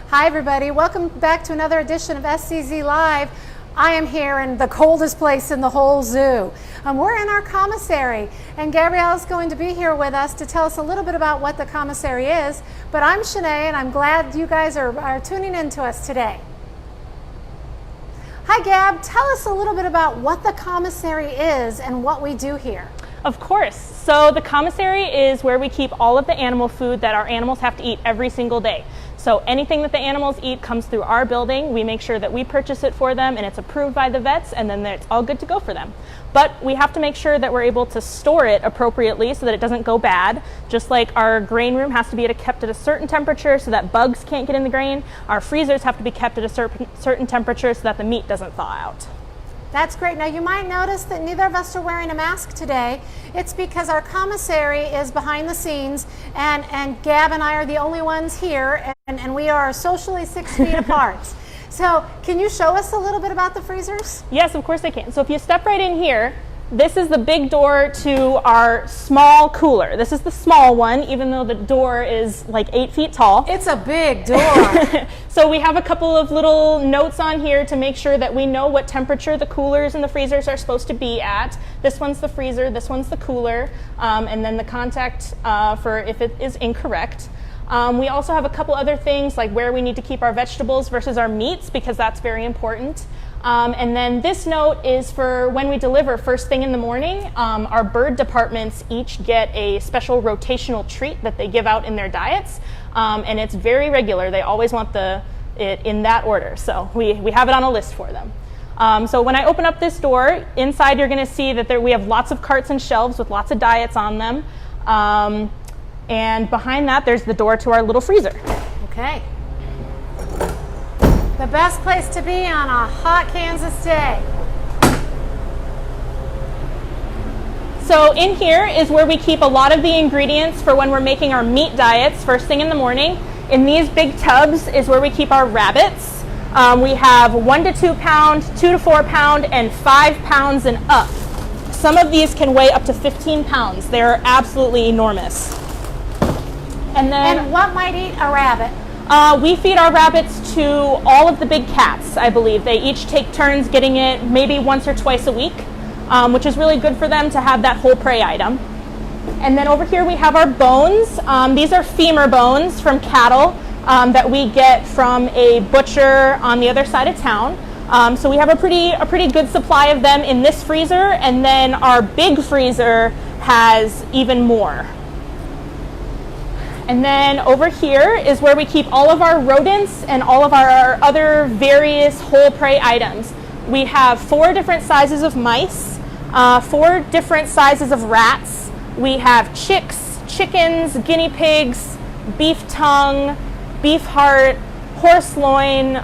Hi everybody, welcome back to another edition of SCZ Live. I am here in the coldest place in the whole zoo. We're in our commissary, and Gabrielle is going to be here with us to tell us a little bit about what the commissary is. But I'm Shanae, and I'm glad you guys are tuning in to us today. Hi Gab, tell us a little bit about what the commissary is and what we do here. Of course. So the commissary is where we keep all of the animal food that our animals have to eat every single day. So anything that the animals eat comes through our building. We make sure that we purchase it for them and it's approved by the vets, and then it's all good to go for them. But we have to make sure that we're able to store it appropriately so that it doesn't go bad. Just like our grain room has to be kept at a certain temperature so that bugs can't get in the grain, our freezers have to be kept at a certain temperature so that the meat doesn't thaw out. That's great. Now you might notice that neither of us are wearing a mask today. It's because our commissary is behind the scenes, and Gab and I are the only ones here, and we are socially 6 feet apart. So can you show us a little bit about the freezers? Yes, of course I can. So if you step right in here, this is the big door to our small cooler. This is the small one, even though the door is like 8 feet tall. It's a big door. So we have a couple of little notes on here to make sure that we know what temperature the coolers and the freezers are supposed to be at. This one's the freezer, this one's the cooler, and then the contact for if it is incorrect. We also have a couple other things like where we need to keep our vegetables versus our meats, because that's very important. And then this note is for when we deliver first thing in the morning. Our bird departments each get a special rotational treat that they give out in their diets, and it's very regular. They always want it in that order, so we have it on a list for them. So when I open up this door, inside you're going to see that we have lots of carts and shelves with lots of diets on them, and behind that there's the door to our little freezer. Okay. The best place to be on a hot Kansas day. So in here is where we keep a lot of the ingredients for when we're making our meat diets first thing in the morning. In these big tubs is where we keep our rabbits. We have 1 to 2 pound, 2 to 4 pound, and 5 pounds and up. Some of these can weigh up to 15 pounds. They're absolutely enormous. And what might eat a rabbit? We feed our rabbits to all of the big cats, I believe. They each take turns getting it maybe once or twice a week, which is really good for them to have that whole prey item. And then over here we have our bones. These are femur bones from cattle that we get from a butcher on the other side of town. So we have a pretty good supply of them in this freezer, and then our big freezer has even more. And then over here is where we keep all of our rodents and all of our other various whole prey items. We have 4 different sizes of mice, 4 different sizes of rats. We have chicks, chickens, guinea pigs, beef tongue, beef heart, horse loin,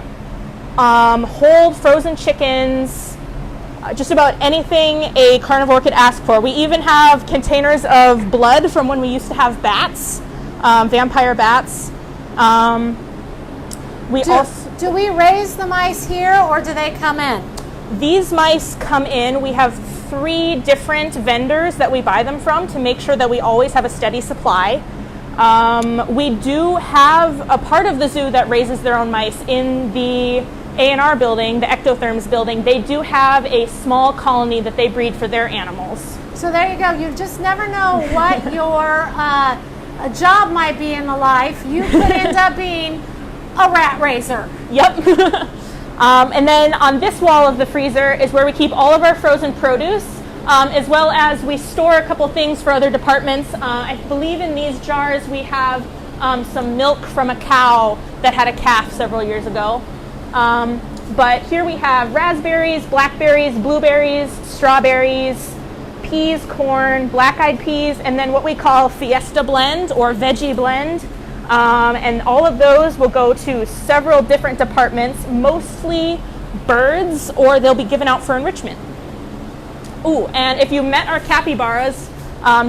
whole frozen chickens, just about anything a carnivore could ask for. We even have containers of blood from when we used to have bats. Vampire bats. Do we raise the mice here, or do they come in? These mice come in. We have 3 different vendors that we buy them from to make sure that we always have a steady supply. We do have a part of the zoo that raises their own mice in the A&R building, the ectotherms building. They do have a small colony that they breed for their animals. So there you go. You just never know what your a job might be in the life. You could end up being a rat raiser. Yep. And then on this wall of the freezer is where we keep all of our frozen produce, as well as we store a couple things for other departments. I believe in these jars we have some milk from a cow that had a calf several years ago. But here we have raspberries, blackberries, blueberries, strawberries, peas, corn, black-eyed peas, and then what we call Fiesta blend or veggie blend. And all of those will go to several different departments, mostly birds, or they'll be given out for enrichment. Ooh, and if you met our capybaras,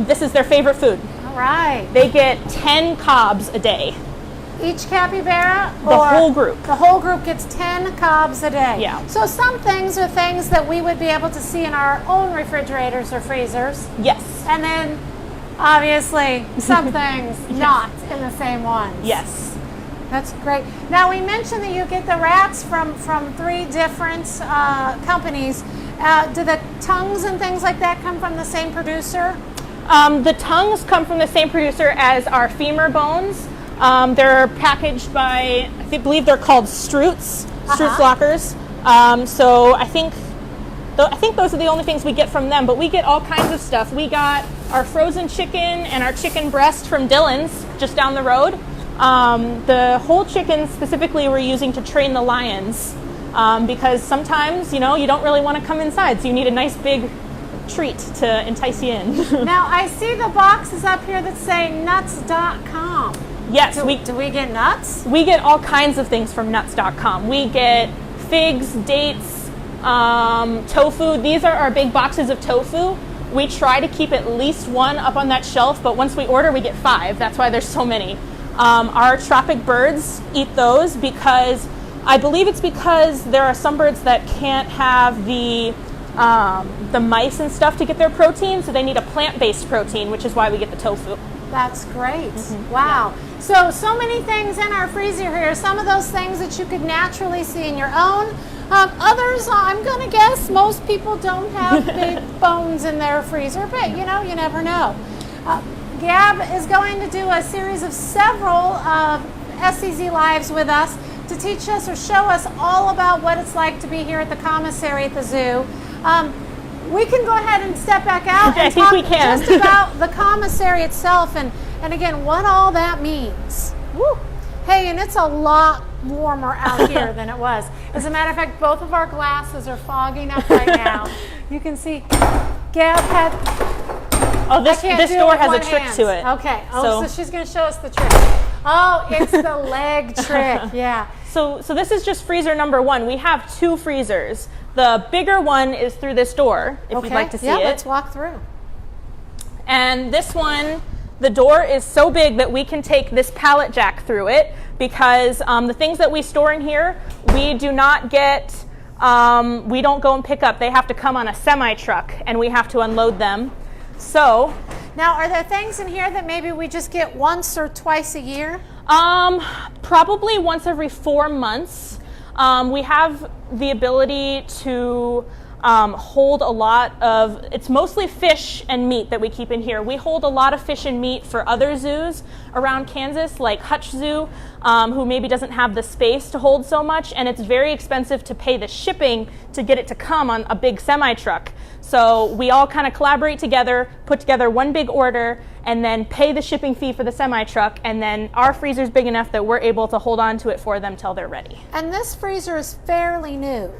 this is their favorite food. All right. They get 10 cobs a day. Each capybara? The whole group. The whole group gets 10 cobs a day. Yeah. So some things are things that we would be able to see in our own refrigerators or freezers. Yes. And then obviously some things not in the same ones. Yes. That's great. Now, we mentioned that you get the rats from 3 different companies. Do the tongues and things like that come from the same producer? The tongues come from the same producer as our femur bones. They're packaged by, I believe they're called Strutz lockers. So I think those are the only things we get from them, but we get all kinds of stuff. We got our frozen chicken and our chicken breast from Dillon's just down the road. The whole chicken specifically we're using to train the lions because sometimes, you don't really want to come inside, so you need a nice big treat to entice you in. Now, I see the boxes up here that say nuts.com. Yes. Do we get nuts? We get all kinds of things from nuts.com. We get figs, dates, tofu. These are our big boxes of tofu. We try to keep at least 1 up on that shelf, but once we order, we get 5. That's why there's so many. Our tropic birds eat those because I believe it's because there are some birds that can't have the mice and stuff to get their protein, so they need a plant-based protein, which is why we get the tofu. That's great. Wow. Yeah. So many things in our freezer here. Some of those things that you could naturally see in your own. Others, I'm going to guess most people don't have big bones in their freezer, but you never know. Gab is going to do a series of several SCZ Lives with us to teach us or show us all about what it's like to be here at the commissary at the zoo. We can go ahead and step back out and talk just about the commissary itself and again, what all that means. Woo. Hey, and it's a lot warmer out here than it was. As a matter of fact, both of our glasses are fogging up right now. You can see Gab had... Oh, this door has a trick to it. Okay. So she's going to show us the trick. Oh, it's the leg trick. Yeah. So this is just freezer number 1. We have 2 freezers. The bigger one is through this door, if you'd like to see it. Yeah, let's walk through. And this one, the door is so big that we can take this pallet jack through it because the things that we store in here, we do not get, we don't go and pick up. They have to come on a semi-truck and we have to unload them. So, now, are there things in here that maybe we just get once or twice a year? Probably once every 4 months. We have the ability to hold a lot of, it's mostly fish and meat that we keep in here. We hold a lot of fish and meat for other zoos around Kansas, like Hutch Zoo, who maybe doesn't have the space to hold so much, and it's very expensive to pay the shipping to get it to come on a big semi-truck. So we all kind of collaborate together, put together one big order, and then pay the shipping fee for the semi-truck, and then our freezer's big enough that we're able to hold on to it for them till they're ready. And this freezer is fairly new.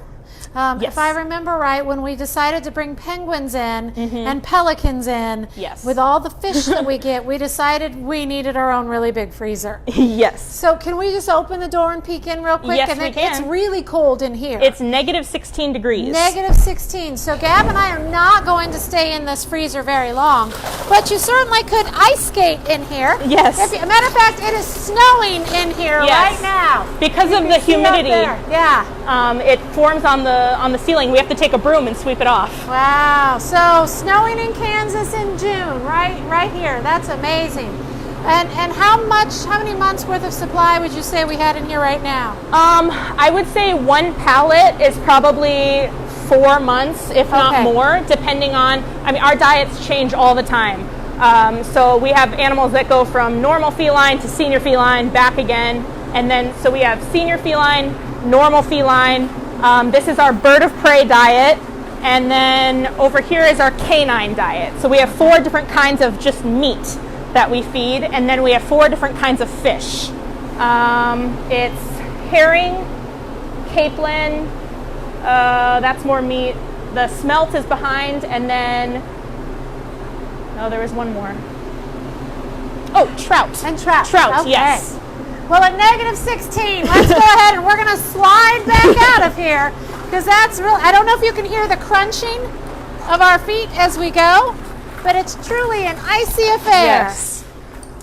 Yes. If I remember right, when we decided to bring penguins in and pelicans in, with all the fish that we get, we decided we needed our own really big freezer. Yes. So can we just open the door and peek in real quick? Yes, and we can. It's really cold in here. It's negative 16 degrees. Negative 16. So Gab and I are not going to stay in this freezer very long, but you certainly could ice skate in here. Yes. As a matter of fact, it is snowing in here right now. Because of the humidity. Yeah. It forms on the ceiling. We have to take a broom and sweep it off. Wow. So snowing in Kansas in June, right here. That's amazing. And how many months worth of supply would you say we had in here right now? I would say 1 pallet is probably 4 months, if not more, depending on, our diets change all the time. So we have animals that go from normal feline to senior feline, back again, and then, so we have senior feline, normal feline. This is our bird of prey diet, and then over here is our canine diet. So we have 4 different kinds of just meat that we feed, and then we have 4 different kinds of fish. It's herring, capelin, that's more meat. The smelt is behind, and then, oh, there was one more. Oh, trout. And trout. Trout, okay. Yes. Well, at negative 16, let's go ahead and we're going to slide back out of here because that's real. I don't know if you can hear the crunching of our feet as we go, but it's truly an icy affair. Yes.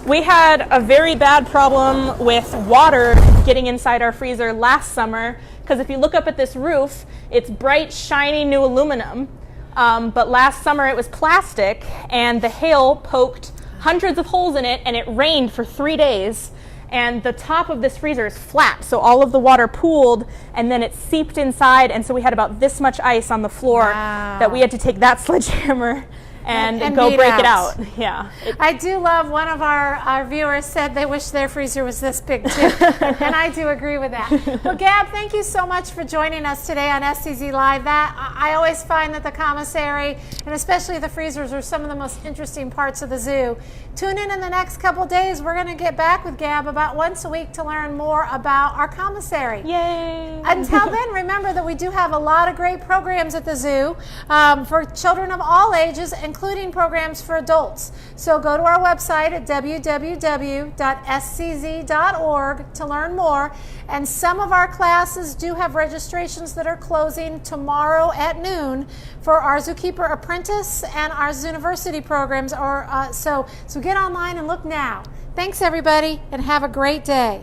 We had a very bad problem with water getting inside our freezer last summer because if you look up at this roof, it's bright, shiny new aluminum. But last summer it was plastic and the hail poked hundreds of holes in it and it rained for 3 days. and the top of this freezer is flat, so all of the water pooled and then it seeped inside, and so we had about this much ice on the floor that we had to take that sledgehammer and go break it out. Yeah. I do love, one of our viewers said they wish their freezer was this big too, and I do agree with that. Well, Gab, thank you so much for joining us today on SCZ Live. I always find that the commissary, and especially the freezers, are some of the most interesting parts of the zoo. Tune in the next couple days. We're going to get back with Gab about once a week to learn more about our commissary. Yay! Until then, remember that we do have a lot of great programs at the zoo for children of all ages, including programs for adults. So go to our website at www.scz.org to learn more. And some of our classes do have registrations that are closing tomorrow at noon for our Zookeeper Apprentice and our Zooniversity programs. So get online and look now. Thanks, everybody, and have a great day.